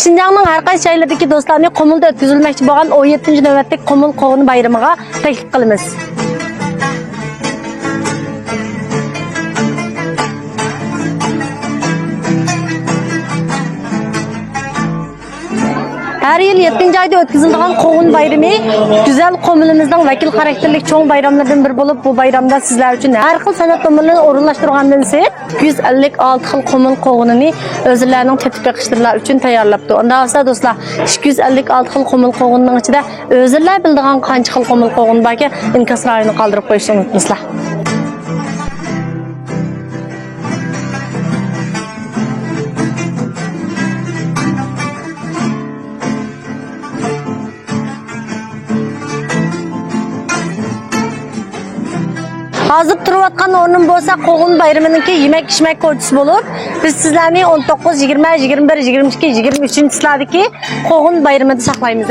Şinjanның har qaysi joylaridagi do'stlarni Qumulda o'tkazilmoqchi bo'lgan 17-navbatlik Qumul qovuni bayramiga taklif qilamiz. Her yıl 7. ayda o'tkaziladigan Qovun bayrami güzel Qumulumuzning vakil karakterlik cho'ng bayramlardan biri bo'lib, bu bayramda sizlar uchun har xil san'at tomonlarini o'rinlashtirgandan so'ng 256 xil Qumul qovunini o'zlarining tatbiq qilishlar uchun tayyorlabdi. Unda aslida do'stlar 256 xil Qumul qovunning ichida o'zlar bildigan qancha xil Qumul qovun borki, inkas rayonini qoldirib qo'yishni unutmaslar. Hazır turayotgan o'rnim bo'lsa, Qovun bayraminiki yemek-içmek ko'chisi bo'lib, biz sizlarni 19, 20, 21, 22, 23-yillardagi Qovun bayramida saqlaymiz.